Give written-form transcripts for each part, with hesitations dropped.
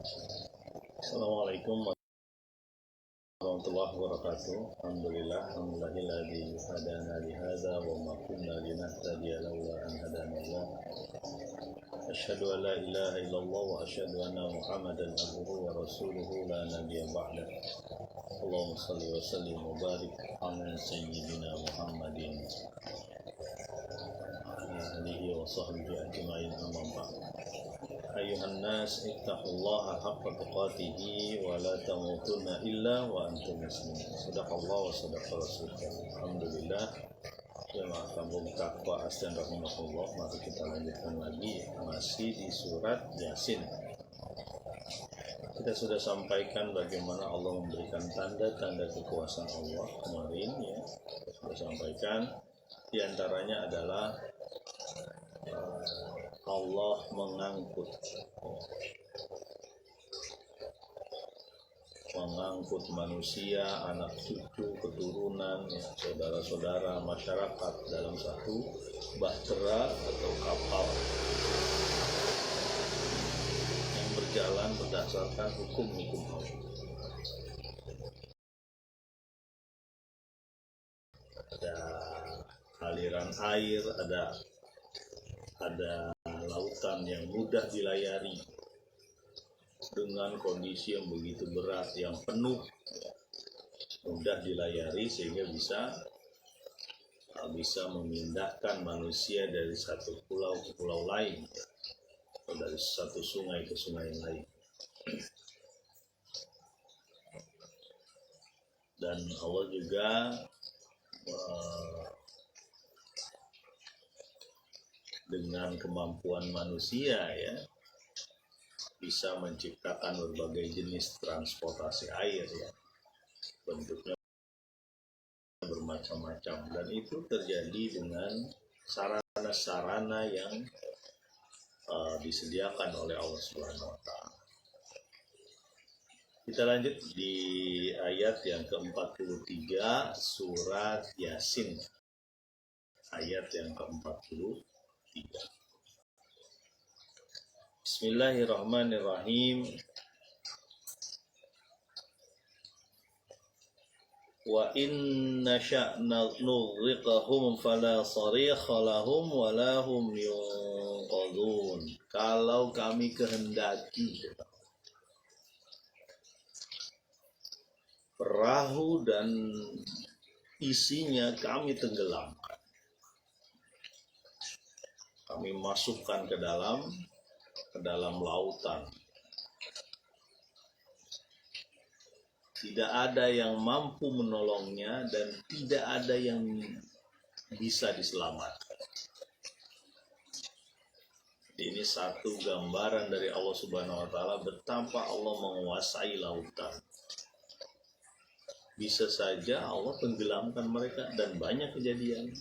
Assalamualaikum warahmatullahi wabarakatuh. Alhamdulillahilladzi hadana li hadza wa ma kunna linahtadiya laula an hadana Allah. Asyhadu an la ilaha illallah wa asyhadu anna Muhammadan abduhu wa rasuluhu la nabiyya ba'da. Allahumma shalli wa sallim wa barik ala sayyidina Muhammadin alihi wa sahbihi ajma'in, amma ba'd. Ayuhan nas ittaqullaha haqqa tuqatih wa la tamutunna illa wa antum muslimun. Sadaqallahu wa sadaqa rasulullah. Alhamdulillah. Jemaah kampung takwa asdan rahimahullah. Mari kita lanjutkan lagi, masih di surat Yasin. Kita sudah sampaikan bagaimana Allah memberikan tanda-tanda kekuasaan Allah kemarin, ya. Sudah sampaikan, di antaranya adalah Allah mengangkut manusia, anak cucu, keturunan, ya, saudara-saudara, masyarakat dalam satu bahtera atau kapal yang berjalan berdasarkan hukum-hukum Allah. Ada aliran air, ada lautan yang mudah dilayari dengan kondisi yang begitu berat, yang penuh, mudah dilayari sehingga bisa memindahkan manusia dari satu pulau ke pulau lain, atau dari satu sungai ke sungai lain. Dan Allah juga dengan kemampuan manusia, ya, bisa menciptakan berbagai jenis transportasi air, ya, bentuknya bermacam-macam, dan itu terjadi dengan sarana-sarana yang disediakan oleh Allah Subhanahu wa Ta'ala. Kita lanjut di ayat yang ke-43 surat Yasin, ayat yang ke-43. Bismillahirrahmanirrahim. Wa inna sya'na nughriqahum fala sarikha lahum wa lahum yunqadhun. Kalau kami kehendaki perahu dan isinya kami tenggelamkan, kami masukkan ke dalam lautan. Tidak ada yang mampu menolongnya dan tidak ada yang bisa diselamatkan. Ini satu gambaran dari Allah Subhanahu wa Ta'ala betapa Allah menguasai lautan. Bisa saja Allah tenggelamkan mereka, dan banyak kejadian.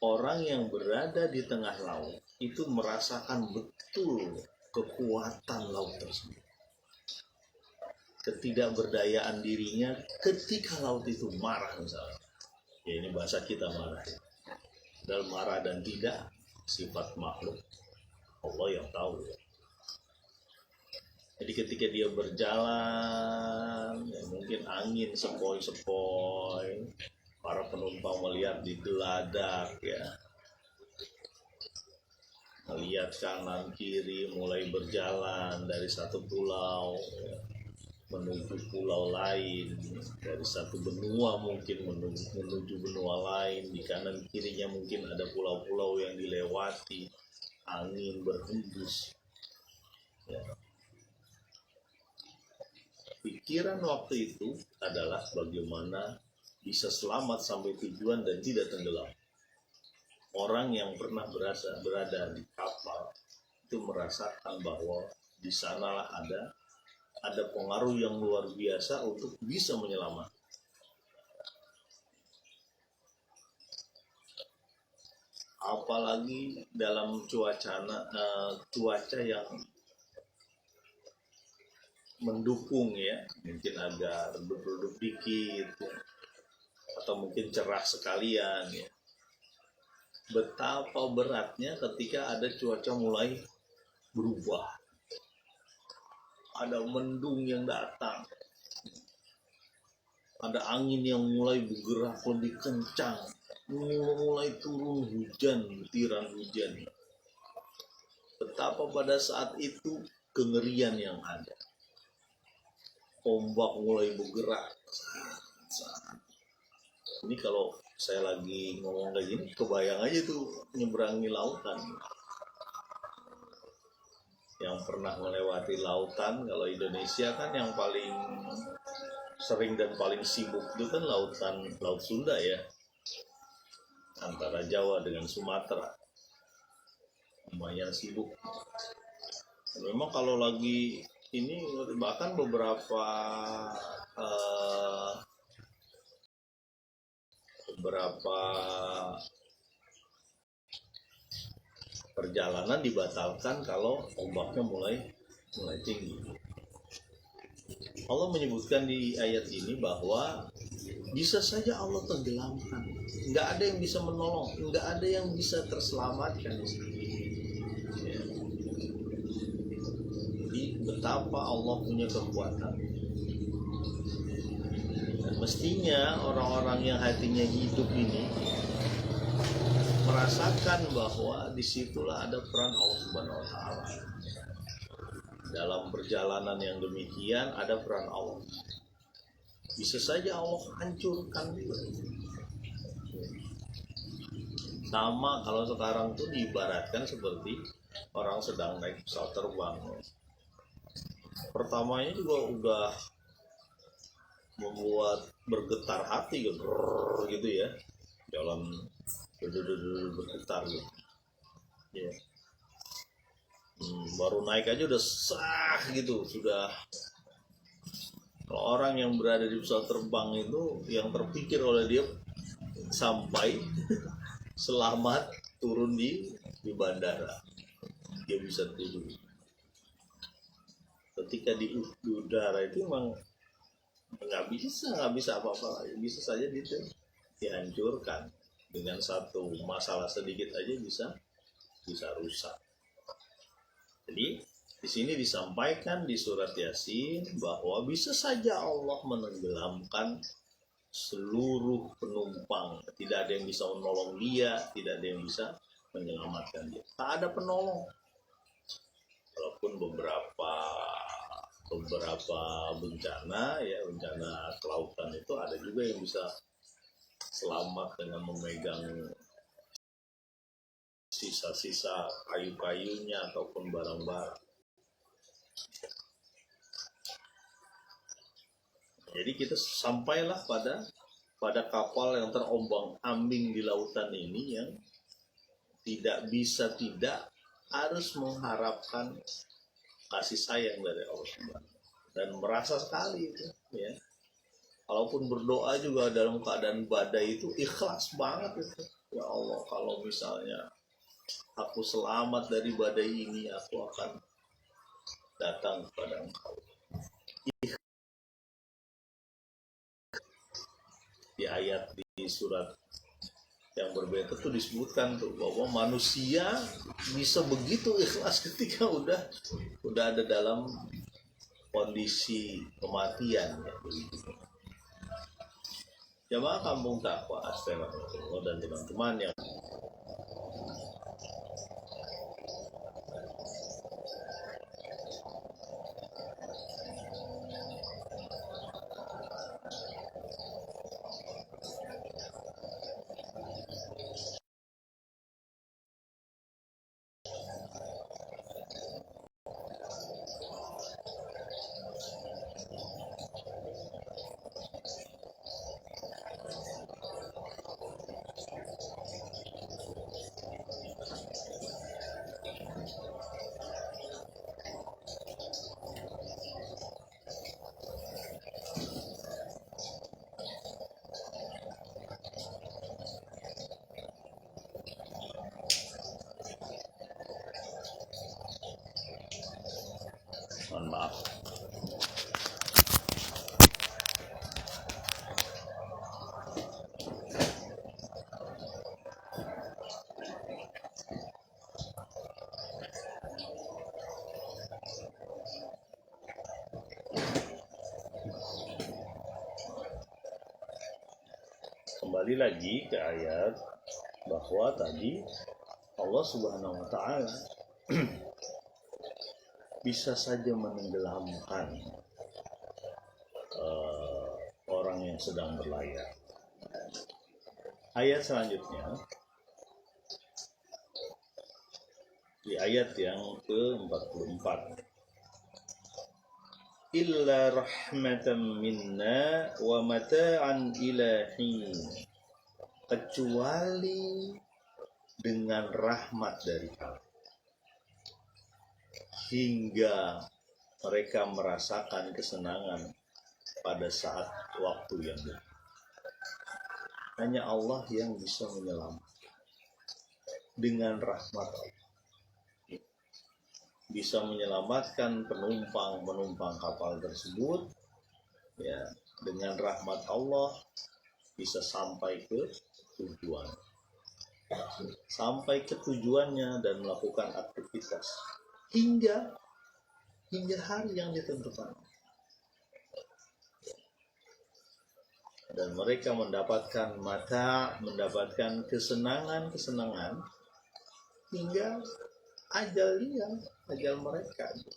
Orang yang berada di tengah laut itu merasakan betul kekuatan laut tersebut. Ketidakberdayaan dirinya ketika laut itu marah misalnya. Ya, ini bahasa kita marah. Dan marah dan tidak sifat makhluk, Allah yang tahu. Jadi ketika dia berjalan, ya, mungkin angin sepoi-sepoi, para penumpang melihat di geladak, ya, melihat kanan kiri, mulai berjalan dari satu pulau, ya, menuju pulau lain, dari satu benua mungkin menuju benua lain, di kanan kirinya mungkin ada pulau-pulau yang dilewati, angin berhembus, ya. Pikiran waktu itu adalah bagaimana bisa selamat sampai tujuan dan tidak tenggelam. Orang yang pernah berada di kapal itu merasakan bahwa di sanalah ada pengaruh yang luar biasa untuk bisa menyelamatkan. Apalagi dalam cuaca yang mendukung, ya, mungkin agak redup-redup dikit, ya, atau mungkin cerah sekalian, ya. betapa beratnya ketika ada cuaca mulai berubah, ada mendung yang datang, ada angin yang mulai bergerak lebih kencang, mulai turun hujan, butiran hujan. Betapa pada saat itu kengerian yang ada, ombak mulai bergerak. Ini kalau saya lagi ngomong kayak gini, kebayang aja tuh nyeberangi lautan. Yang pernah melewati lautan, kalau Indonesia kan yang paling sering dan paling sibuk itu kan Laut Sunda ya, antara Jawa dengan Sumatera, lumayan sibuk. Memang kalau lagi ini bahkan beberapa perjalanan dibatalkan kalau ombaknya mulai tinggi. Allah menyebutkan di ayat ini bahwa bisa saja Allah tenggelamkan, nggak ada yang bisa menolong, nggak ada yang bisa terselamatkan. Ya. Jadi betapa Allah punya kekuatan. Dan mestinya orang-orang yang hatinya hidup ini merasakan bahwa disitulah ada peran Allah Subhanahu Wa Taala. Dalam perjalanan yang demikian ada peran Allah. Bisa saja Allah hancurkan. Sama kalau sekarang tuh diibaratkan seperti orang sedang naik pesawat terbang. Pertamanya juga udah membuat bergetar hati gitu ya, jalan bergetar gitu. Ya. Baru naik aja udah sah gitu, sudah. Kalau orang yang berada di pesawat terbang itu yang terpikir oleh dia sampai selamat turun di bandara, dia bisa turun. Ketika di udara itu memang nggak bisa apa-apa, bisa saja gitu dihancurkan dengan satu masalah sedikit aja bisa rusak. Jadi di sini disampaikan di surat Yasin bahwa bisa saja Allah menenggelamkan seluruh penumpang, tidak ada yang bisa menolong dia, tidak ada yang bisa menyelamatkan dia, tak ada penolong. Walaupun beberapa bencana ya, bencana kelautan itu ada juga yang bisa selamat dengan memegang sisa-sisa kayu-kayunya ataupun barang-barang. Jadi kita sampailah pada kapal yang terombang-ambing di lautan ini yang tidak harus mengharapkan kasih sayang dari Allah Subhanahu, dan merasa sekali itu ya. Walaupun berdoa juga dalam keadaan badai itu ikhlas banget itu. Ya Allah, kalau misalnya aku selamat dari badai ini, aku akan datang kepada Engkau. Di ayat di surat yang berbeda tuh disebutkan tuh bahwa manusia bisa begitu ikhlas ketika udah ada dalam kondisi kematian ya, begitu. Jamaah Kampung Takwa Astagfirullah dan teman-teman yang mohon maaf. kembali lagi ke ayat bahwa tadi Allah Subhanahu wa taala bisa saja menenggelamkan orang yang sedang berlayar. Ayat selanjutnya di ayat yang ke-44, illa rahmatan minna wa mata'an ila hin, kecuali dengan rahmat dari kami hingga mereka merasakan kesenangan pada saat waktu yang dekat. Hanya Allah yang bisa menyelamatkan dengan rahmat Allah. Bisa menyelamatkan penumpang kapal tersebut ya, dengan rahmat Allah bisa sampai ke tujuan, sampai ke tujuannya dan melakukan aktivitas hingga hari yang ditentukan, dan mereka mendapatkan mendapatkan kesenangan hingga ajal mereka ya,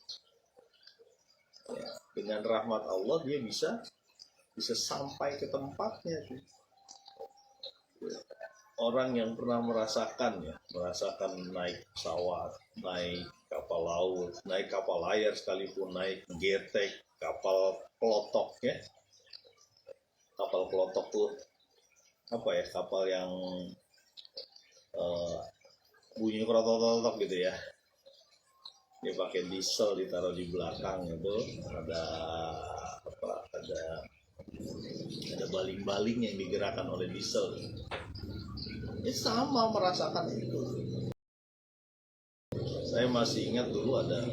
dengan rahmat Allah dia bisa sampai ke tempatnya tuh. Orang yang pernah merasakan naik pesawat, naik kapal laut, naik kapal layar sekalipun, naik getek, kapal pelotok ya. Kapal pelotok tuh apa ya, kapal yang bunyi krotok-krotok gitu ya. Dia pakai diesel, ditaruh di belakang itu ada baling-baling yang digerakkan oleh diesel. Ini sama merasakan itu. Saya masih ingat dulu ada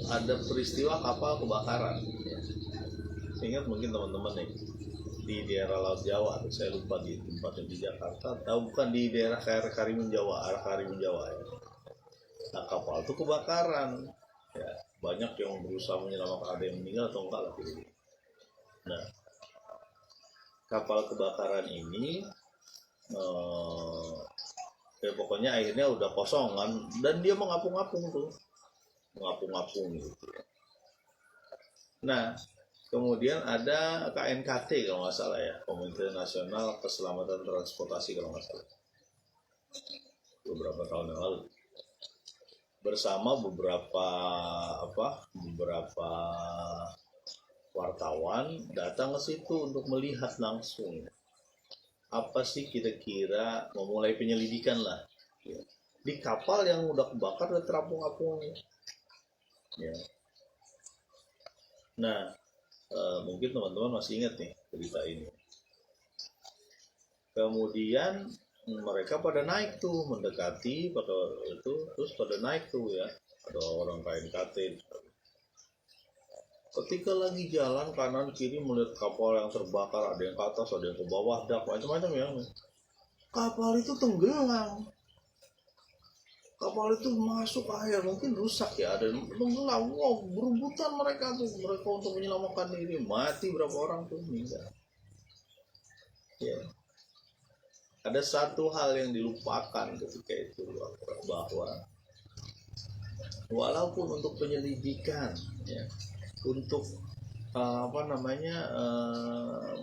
ada peristiwa kapal kebakaran. Ingat mungkin teman-teman nih di daerah Laut Jawa, saya lupa di tempat yang di Jakarta, atau bukan di daerah Karimun Jawa, arah Karimun Jawa ya. Nah kapal itu kebakaran, ya, banyak yang berusaha menyelamatkan, ada yang meninggal atau enggak lah gitu. Nah kapal kebakaran ini ya pokoknya akhirnya udah kosong kan, dan dia mengapung-apung gitu. Nah kemudian ada KNKT kalau nggak salah ya, Komite Nasional Keselamatan Transportasi kalau nggak salah, beberapa tahun yang lalu, bersama beberapa wartawan datang ke situ untuk melihat langsung apa sih kira-kira, memulai penyelidikan lah ya. Di kapal yang udah kebakar udah terapung-apung ya. Nah mungkin teman-teman masih ingat nih cerita ini. Kemudian mereka pada naik tuh, mendekati pada itu, terus pada naik tuh ya, ada orang KNKT. Ketika lagi jalan kanan kiri melihat kapal yang terbakar, ada yang ke atas, ada yang ke bawah, dak macam-macam ya. Kapal itu tenggelam. Kapal itu masuk air, mungkin rusak ya, ada yang tenggelam. Wow, berebutan mereka untuk menyelamatkan diri. Mati berapa orang tuh, meninggal. Ya. Ada satu hal yang dilupakan ketika itu, bahwa walaupun untuk penyelidikan, ya, untuk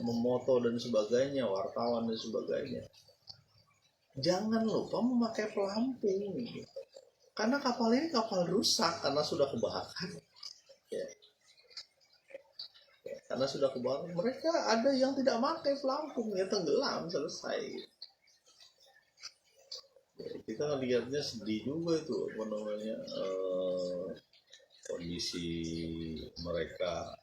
memoto dan sebagainya, wartawan dan sebagainya, jangan lupa memakai pelampung, karena kapal ini kapal rusak karena sudah kebakar. Ya. Karena sudah kebakar, mereka ada yang tidak pakai pelampung, ya tenggelam, selesai. Ya, kita lihatnya sedih juga itu kondisi mereka,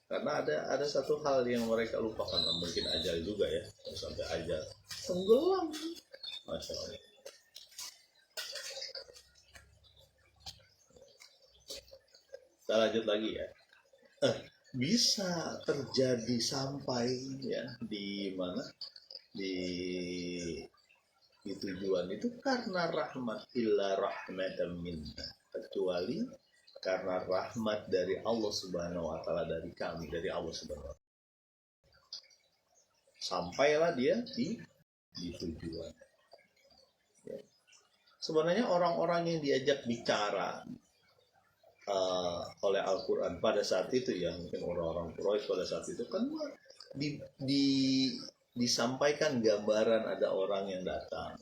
karena ada satu hal yang mereka lupakan, mungkin ajal juga ya, sampai ajal tenggelam, masya Allah. Kita lanjut lagi ya. Bisa terjadi sampai ya di mana, di di tujuan itu karena rahmat, illa rahmatan minna, kecuali karena rahmat dari Allah Subhanahu wa taala, dari kami, dari Allah Subhanahu wa taala. Sampailah dia di tujuan. Ya. Sebenarnya orang-orang yang diajak bicara oleh Al-Quran pada saat itu, ya mungkin orang-orang Quraisy pada saat itu kan disampaikan gambaran ada orang yang datang,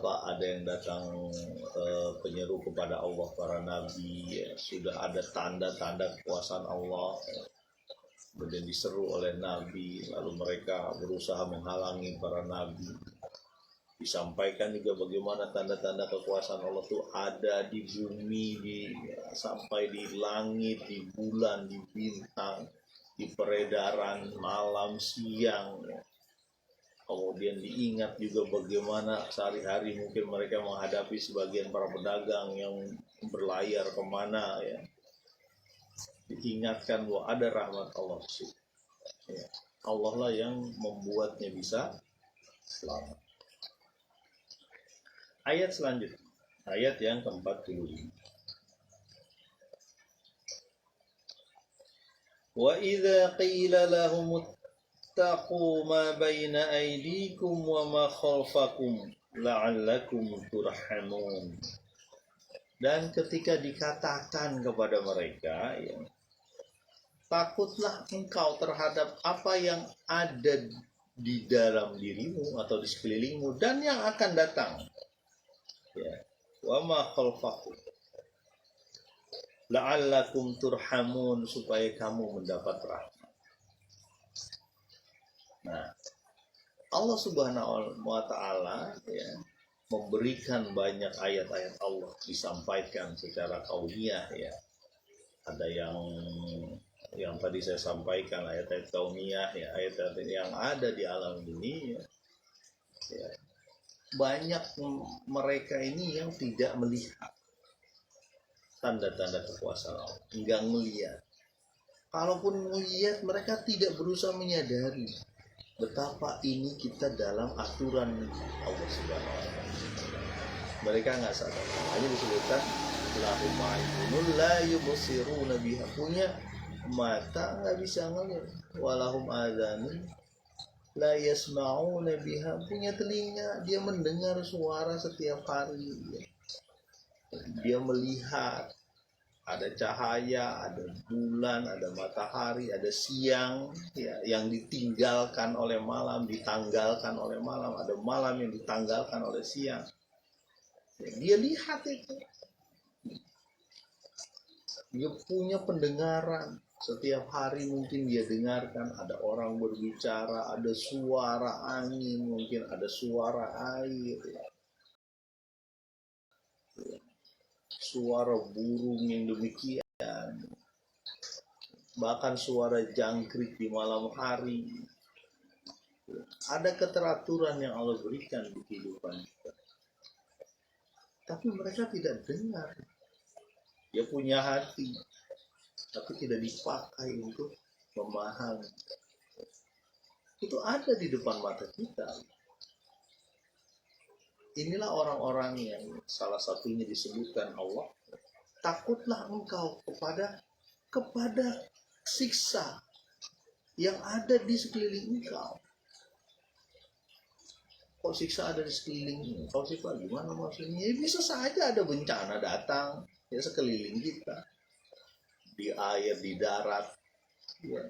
ada yang datang penyeru kepada Allah, para nabi, ya, sudah ada tanda-tanda kekuasaan Allah, kemudian diseru oleh nabi, lalu mereka berusaha menghalangi para nabi. Disampaikan juga bagaimana tanda-tanda kekuasaan Allah itu ada di bumi, sampai di langit, di bulan, di bintang, di peredaran malam siang. Kemudian diingat juga bagaimana sehari-hari mungkin mereka menghadapi sebagian para pedagang yang berlayar kemana, ya. Diingatkan bahwa ada rahmat Allah sih. Ya. Allah lah yang membuatnya bisa selamat. Ayat selanjutnya, ayat yang ke-45. Wa idza qila lahum ittaqu ma baina aydikum wa ma khalfakum la'allakum turhamun. Dan ketika dikatakan kepada mereka, ya, takutlah engkau terhadap apa yang ada di dalam dirimu atau di sekelilingmu dan yang akan datang. Ya, wa ma khalfakum la'allakum turhamun, supaya kamu mendapat rahmat. Nah, Allah Subhanahu wa taala, ya, memberikan banyak ayat-ayat Allah disampaikan secara kauniyah, ya. Ada yang tadi saya sampaikan, ayat-ayat kauniyah, ya, ayat-ayat yang ada di alam ini, ya. Ya. Banyak mereka ini yang tidak melihat tanda-tanda kekuasaan Allah, enggak melihat. Kalaupun melihat, mereka tidak berusaha menyadari betapa ini kita dalam aturan Allah Subhanahu wa taala. Mereka enggak sadar. Hanya disebutkan lahum a'yunun la yubsiruna biha, punya mata enggak bisa ngelihat, walahum adzanun la yasma'una biha, punya telinga, dia mendengar suara setiap hari, ya. Dia melihat ada cahaya, ada bulan, ada matahari, ada siang, ya, yang ditinggalkan oleh malam, ditanggalkan oleh malam, ada malam yang ditanggalkan oleh siang, ya, dia lihat itu. Dia punya pendengaran, setiap hari mungkin dia dengarkan ada orang berbicara, ada suara angin, mungkin ada suara air, ya. Suara burung yang demikian, bahkan suara jangkrik di malam hari. Ada keteraturan yang Allah berikan di kehidupan kita, tapi mereka tidak dengar. Dia punya hati, tapi tidak dipakai untuk memahami. Itu ada di depan mata kita. Inilah orang-orang yang salah satunya disebutkan Allah, takutlah engkau kepada siksa yang ada di sekeliling engkau. Kok siksa ada di sekeliling engkau sih Pak? Gimana maksudnya? Ya, bisa saja ada bencana datang, ya, sekeliling kita, di air, di darat, ya.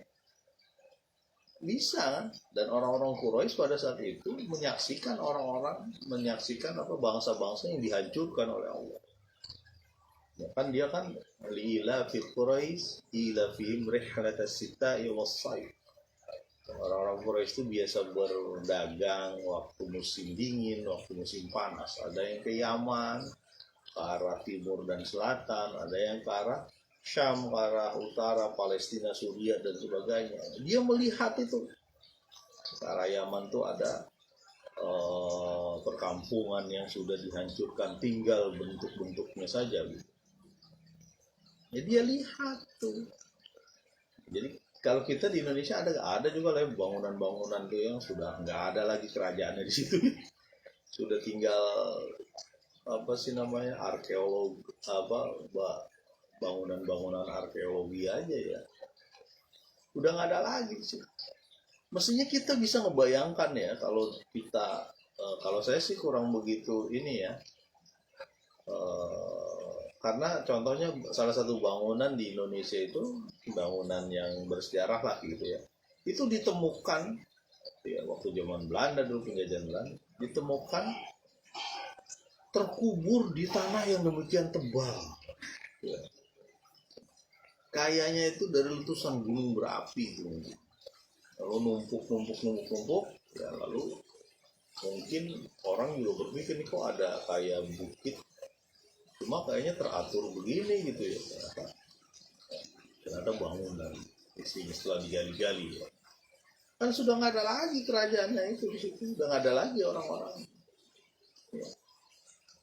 Bisa kan? Dan orang-orang Quraisy pada saat itu menyaksikan bangsa-bangsa yang dihancurkan oleh Allah. Ya kan, dia kan liila fi Quraisy ila fihim rihlatas sita'i was-sayf. Orang-orang Quraisy itu biasa berdagang waktu musim dingin, waktu musim panas. Ada yang ke Yaman, ke arah timur dan selatan, ada yang ke arah Syam, ke arah utara, Palestina, Suriah, dan sebagainya. Dia melihat itu. Ke arah Yaman tuh ada perkampungan yang sudah dihancurkan, tinggal bentuk-bentuknya saja, gitu. Ya, dia lihat tuh. Jadi kalau kita di Indonesia ada juga lah bangunan-bangunan tuh yang sudah nggak ada lagi kerajaannya di situ. sudah tinggal apa sih namanya arkeolog bangunan-bangunan arkeologi aja ya, udah nggak ada lagi sih. Mestinya kita bisa ngebayangkan ya, kalau kita kalau saya sih kurang begitu ini ya, karena contohnya salah satu bangunan di Indonesia itu bangunan yang bersejarah lah gitu ya, itu ditemukan ya waktu zaman Belanda dulu, penjajahan Belanda, ditemukan terkubur di tanah yang demikian tebal ya. Kayaknya itu dari letusan gunung berapi itu, lalu numpuk ya, lalu mungkin orang juga berpikir nih kok ada kayak bukit, cuma kayaknya teratur begini gitu ya, ternyata bangunan isinya setelah digali-gali ya, kan sudah nggak ada lagi kerajaannya itu di situ, udah nggak ada lagi orang-orang ya.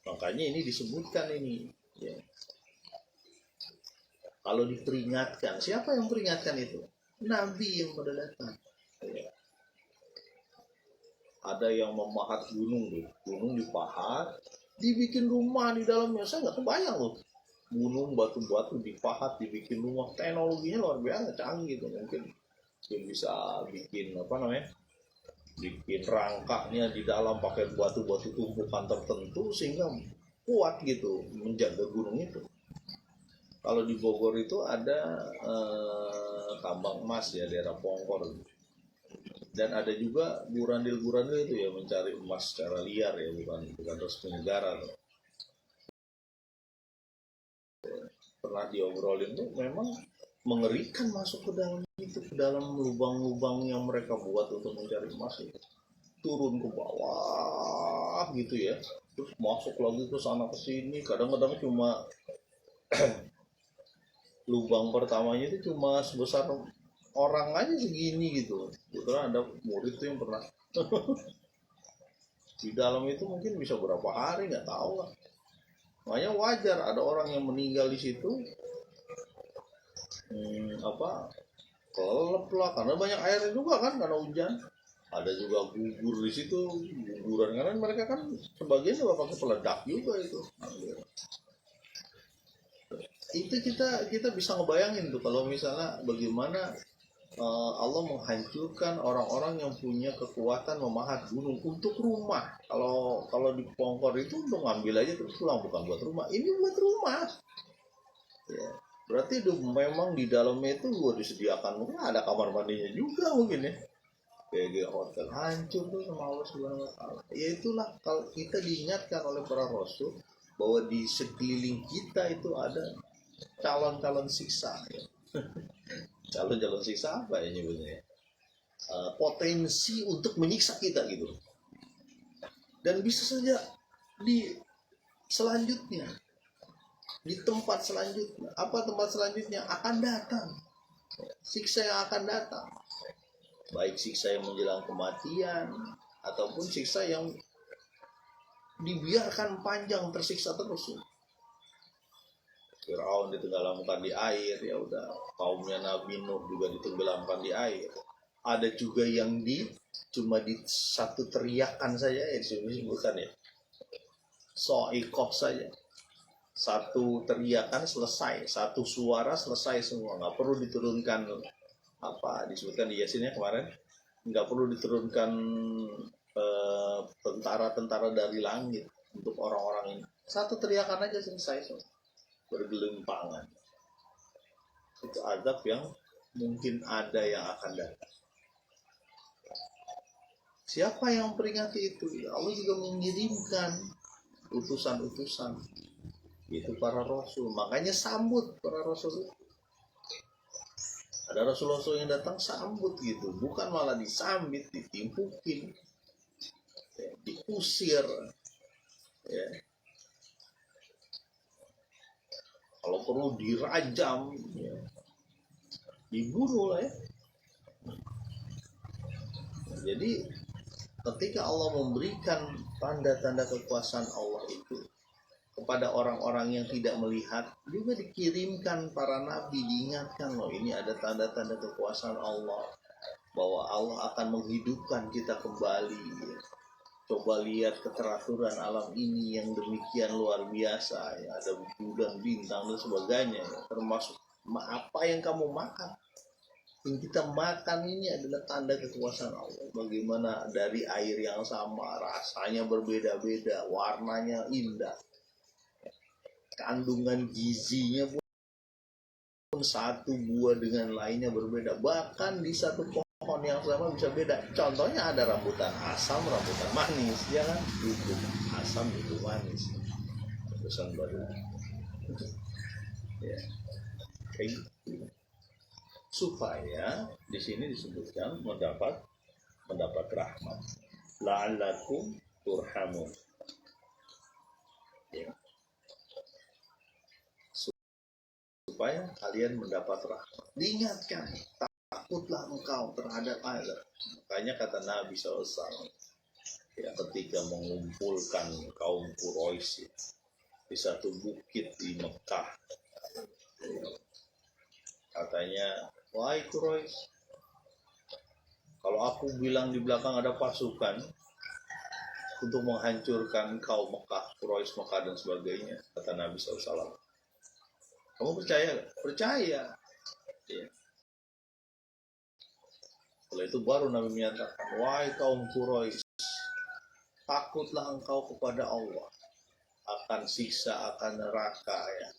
Makanya ini disebutkan ini ya. Kalau diperingatkan, siapa yang peringatkan itu? Nabi yang pada datang ya. Ada yang memahat gunung tuh, gunung dipahat, dibikin rumah di dalamnya. Saya nggak kebayang loh, gunung batu-batu dipahat dibikin rumah, teknologinya luar biasa canggih gitu. Mungkin dia bisa bikin apa namanya, bikin rangkanya di dalam pakai batu-batu tumpukan tertentu sehingga kuat gitu menjaga gunung itu. Kalau di Bogor itu ada tambang emas ya, daerah Pongkor, dan ada juga burandil-burandil itu ya, mencari emas secara liar ya, bukan resmi negara tuh. Pernah diobrolin tuh, memang mengerikan masuk ke dalam itu, ke dalam lubang-lubang yang mereka buat untuk mencari emas itu, turun ke bawah gitu ya, terus masuk lagi ke sana ke sini. Kadang-kadang cuma lubang pertamanya itu cuma sebesar orang aja segini gitu. Kebetulan ada murid tuh yang pernah di dalam itu, mungkin bisa berapa hari nggak tahu lah. Makanya wajar ada orang yang meninggal di situ kelelep lah, karena banyak airnya juga kan, karena hujan. Ada juga gugur di situ, guguran, karena mereka kan sebagian juga pakai peledak juga itu. Itu kita bisa ngebayangin tuh, kalau misalnya bagaimana Allah menghancurkan orang-orang yang punya kekuatan memahat gunung untuk rumah. Kalau di Pongkor itu untuk ngambil aja terus pulang, bukan buat rumah. Ini buat rumah ya, berarti itu memang di dalamnya itu gua disediakan, mungkin ada kamar mandinya juga mungkin ya, kayak hotel. Hancur tuh sama Allah Subhanahu wa Ta'ala. Ya itulah, kalau kita diingatkan oleh para rasul bahwa di sekeliling kita itu ada calon-calon siksa ya. Calon-calon siksa apa ya nyebutnya, potensi untuk menyiksa kita gitu. Dan bisa saja di selanjutnya, di tempat selanjutnya, apa tempat selanjutnya akan datang siksa yang akan datang, baik siksa yang menjelang kematian ataupun siksa yang dibiarkan panjang, tersiksa terus. Firaun ditenggelamkan di air, ya udah, kaumnya Nabi Nuh juga ditenggelamkan di air. Ada juga yang cuma di satu teriakan saja ya, disebutkan ya, so'ikoh saja, satu teriakan selesai, satu suara selesai semua, nggak perlu diturunkan apa disebutkan di Yasinnya kemarin, nggak perlu diturunkan tentara-tentara dari langit untuk orang-orang ini, satu teriakan aja selesai semua, bergelimpangan. Itu azab yang mungkin ada yang akan datang. Siapa yang peringati itu? Ya Allah juga mengirimkan utusan-utusan, itu para rasul. Makanya sambut para rasul. Ada rasul-rasul yang datang, sambut gitu, bukan malah disambit, ditimpukin ya, diusir ya, kalau perlu dirajam ya, dibunuh lah ya. Jadi ketika Allah memberikan tanda-tanda kekuasaan Allah itu kepada orang-orang yang tidak melihat, juga dikirimkan para nabi, diingatkan loh, ini ada tanda-tanda kekuasaan Allah, bahwa Allah akan menghidupkan kita kembali ya. Coba lihat keteraturan alam ini yang demikian luar biasa ya, ada bulan bintang dan sebagainya ya. Termasuk apa yang kamu makan. Yang kita makan ini adalah tanda kekuasaan Allah. Bagaimana dari air yang sama, rasanya berbeda-beda, warnanya indah, kandungan gizinya pun satu buah dengan lainnya berbeda. Bahkan di satu pohon yang sama bisa beda. Contohnya ada rambutan asam, rambutan manis, ya kan? Itu asam, itu manis. Pesan baru. Ya, kayak gitu. Supaya di sini disebutkan mendapat rahmat. La'allakum turhamun. Ya. Supaya kalian mendapat rahmat. Diingatkan, takutlah engkau terhadap azab. Makanya kata Nabi SAW, ya, ketika mengumpulkan kaum Quraisy di satu bukit di Mekah, ya, katanya, wahai Quraisy, kalau aku bilang di belakang ada pasukan untuk menghancurkan kaum Mekah, Quraisy, Mekah dan sebagainya, kata Nabi SAW, kamu percaya? Percaya. Ya. Setelah itu baru Nabi menyatakan, wahai kaum Quraisy, takutlah engkau kepada Allah, akan siksa, akan neraka ya.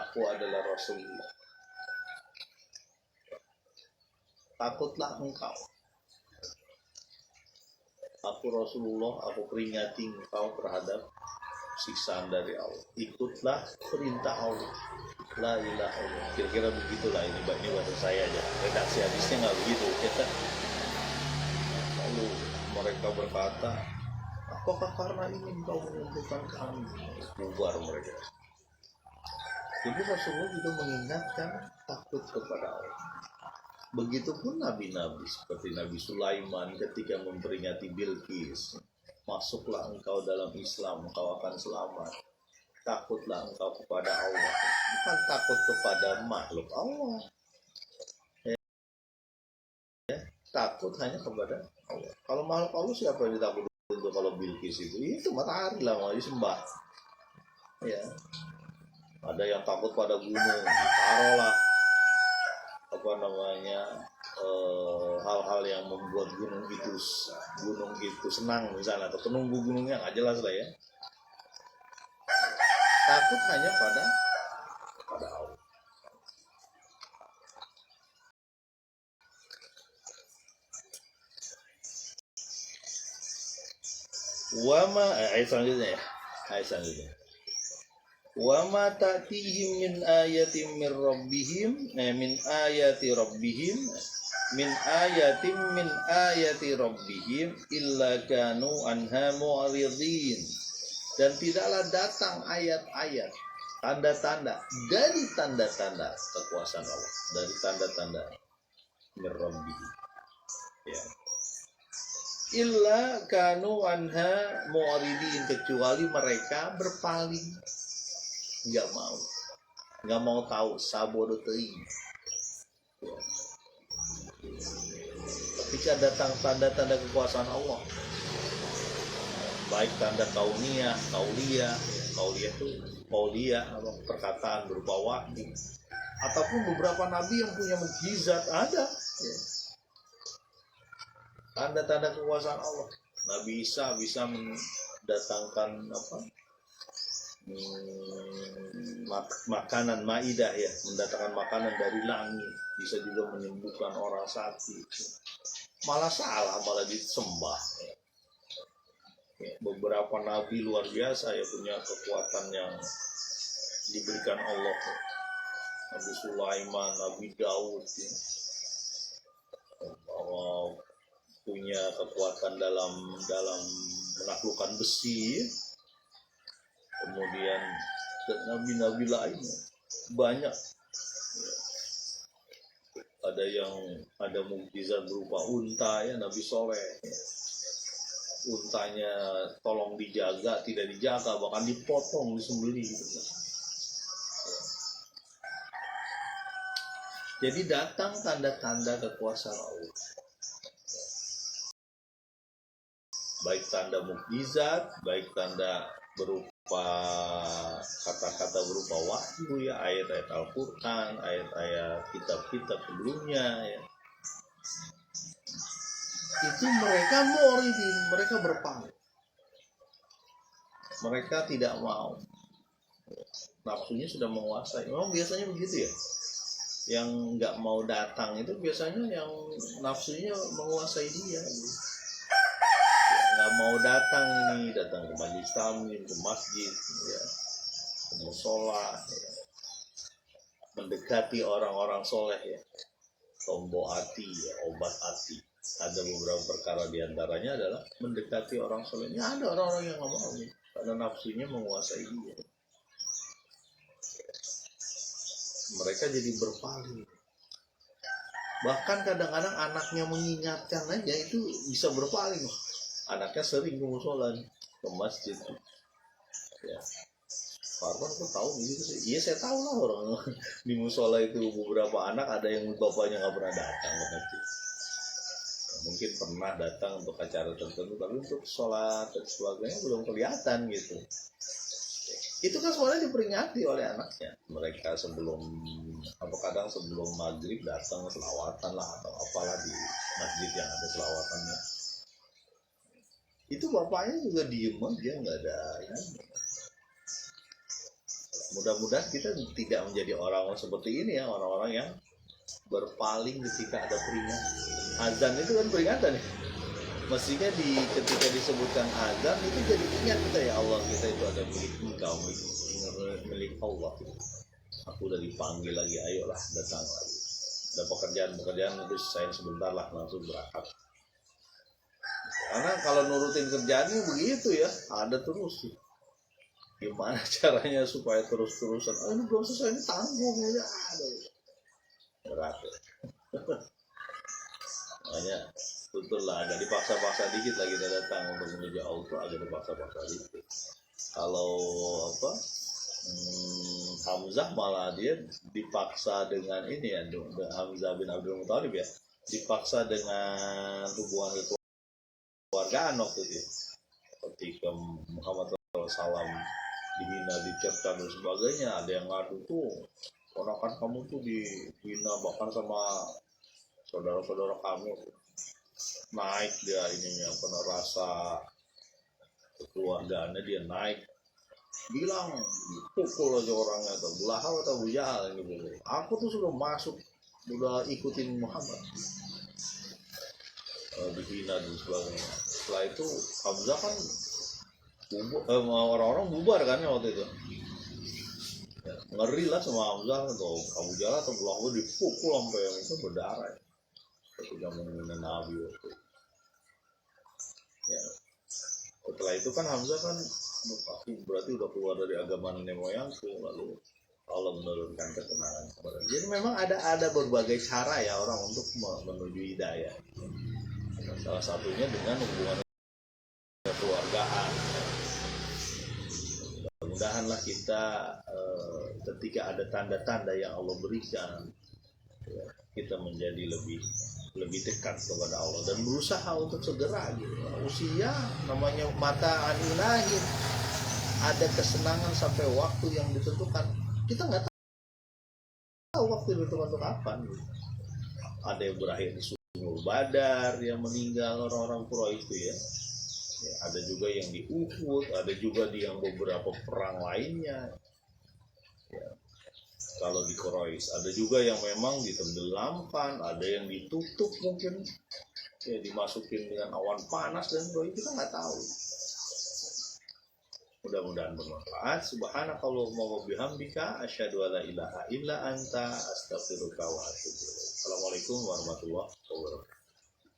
Aku adalah Rasulullah. Takutlah engkau. Aku Rasulullah, aku peringati engkau terhadap siksaan dari Allah. Ikutlah perintah Allah. La ilaha illallah. Kira-kira begitulah ini bahasa saya aja. Redaksi hadisnya nggak begitu. Kita lalu mereka berkata, apakah karena ingin kau mengumpulkan kami? Bubar mereka. Jadi Rasulullah juga mengingatkan takut kepada Allah. Begitupun nabi-nabi seperti Nabi Sulaiman ketika memperingati Bilqis, masuklah engkau dalam Islam, engkau akan selamat. Takutlah engkau kepada Allah, bukan takut kepada makhluk Allah. Ya, takut hanya kepada Allah. Kalau makhluk Allah siapa yang ditakuti untuk kalau Bilqis itu matahari lah mau disembah. Ya, ada yang takut pada gunung, taruhlah hal-hal yang membuat gunung itu senang misalnya, atau penunggu gunungnya nggak jelas lah ya. Takut hanya pada Allah. Wama ayat selanjutnya. Wama ta'tihim min ayatin min rabbihim min ayati rabbihim min ayati rabbihim illa kanu anha mu'ridin. Dan tidaklah datang ayat-ayat, tanda-tanda dari tanda-tanda kekuasaan Allah, dari tanda-tanda min rabbihim, ya, illa kanu anha mu'ridin, kecuali mereka berpaling, nggak mau tahu, sabodo teing. Ya. Ketika datang tanda-tanda kekuasaan Allah, baik tanda kauniyah itu perkataan berupa wahyu, ataupun beberapa nabi yang punya mukjizat ada, ya. Tanda-tanda kekuasaan Allah. Nabi Isa bisa mendatangkan makanan maidah, ya, mendatangkan makanan dari langit, bisa juga menyembuhkan orang sakit, malah disembah. Beberapa nabi luar biasa ya, punya kekuatan yang diberikan Allah. Nabi Sulaiman, Nabi Daud, ya, punya kekuatan dalam menaklukkan besi. Kemudian nabi-nabi lainnya banyak. Ada mukjizat berupa unta, ya, Nabi Soleh. Untanya tolong dijaga, tidak dijaga, bahkan dipotong, disembelih gitu. Jadi datang tanda-tanda kekuasaan Allah. baik tanda mukjizat, baik tanda berupa kata-kata berupa wahyu ya, ayat-ayat Al-Qur'an, ayat-ayat kitab-kitab sebelumnya ya. Itu mereka mu'ridin, mereka berpaling. Mereka tidak mau. Nafsunya sudah menguasai. Memang biasanya begitu ya. Yang nggak mau datang itu biasanya yang nafsunya menguasai dia. Nggak mau datang ini, datang ke majelis taklim, ke masjid, ya, ke musola, ya. Mendekati orang-orang soleh ya. Tombo hati, ya, obat hati. Ada beberapa perkara diantaranya adalah mendekati orang soleh. Ya, ada orang-orang yang nggak mau nih, karena nafsunya menguasai dia. Mereka jadi berpaling. Bahkan kadang-kadang anaknya mengingatkan aja itu bisa berpaling. Anaknya sering ke musola, ke masjid. Ya. Farman kok tahu gitu sih? Iya saya tahu lah orang di musola itu beberapa anak ada yang bapaknya nggak pernah datang ke masjid. Mungkin pernah datang untuk acara tertentu, tapi untuk sholat dan sebagainya belum kelihatan gitu. Itu kan semuanya diperingati oleh anaknya. Mereka sebelum kadang sebelum maghrib datang selawatan lah atau apalah di masjid yang ada selawatannya. Itu bapaknya juga diem aja, nggak ada ini. Mudah-mudahan kita tidak menjadi orang seperti ini ya, orang-orang yang berpaling ketika ada peringatan. Azan itu kan peringatan ya. Mestinya ketika disebutkan azan itu jadi ingat kita ya, Allah kita itu ada milik engkau, milik Allah. Aku udah dipanggil lagi, ayolah datang lagi. Ada pekerjaan itu saya sebentar lah langsung berangkat. Karena kalau nurutin kerjaannya begitu ya, ada terus. Gimana caranya supaya terus-terusan? Ini belum selesai, ini tanggung aja. Berat ya. Makanya betul lah, agak dipaksa-paksa dikit lagi kita datang untuk menuju Allah, agak dipaksa-paksa dikit. Kalau Hamzah malah dia dipaksa dengan ini ya, Hamzah bin Abdul Muthalib ya, dipaksa dengan hubungan kekeluargaan waktu itu. Ketika Muhammad SAW dihina, dicerca dan sebagainya, ada yang ngadu tuh, ponakan kamu tuh dihina bahkan sama saudara-saudara kamu. Naik dia ininya, pernah rasa kekeluargaannya dia naik, bilang pukul aja orangnya tuh, Lahab atau Abu Jahal gitu. Aku tuh sudah masuk, udah ikutin Muhammad, dihina dan sebagainya. Setelah itu Hamzah kan orang-orang bubar kan ya waktu itu ya, ngeri lah sama Hamzah atau Abu Jahal atau Lahab dipukul sampai yang itu berdarah ya. Ketika menghina Nabi waktu itu. Ya. Setelah itu kan Hamzah kan berarti udah keluar dari agama nenek moyangku, lalu Allah menurunkan ketenangan kepada dia. Jadi memang ada berbagai cara ya orang untuk menuju hidayah. Salah satunya dengan hubungan kekeluargaan. Mudah-mudahanlah kita ketika ada tanda-tanda yang Allah berikan, ya, kita menjadi lebih dekat kepada Allah dan berusaha untuk segera gitu. Usia namanya mata anilahin, ada kesenangan sampai waktu yang ditentukan. Kita nggak tahu waktu yang ditentukan untuk kapan gitu. Ada yang berakhir di Sumur Badar yang meninggal orang-orang Quraisy itu ya. Ya, ada juga yang di Uhud, ada juga di yang beberapa perang lainnya. Ya. Kalau di Quraisy ada juga yang memang ditenggelamkan, ada yang ditutup mungkin, ya dimasukin dengan awan panas dan sebagainya, kita nggak tahu. Mudah-mudahan bermanfaat. Subhanakallahumma wa bihamdika asyhadu an la ilaha illa anta astaghfiruka wa atubu ilaik. Assalamualaikum warahmatullahi wabarakatuh.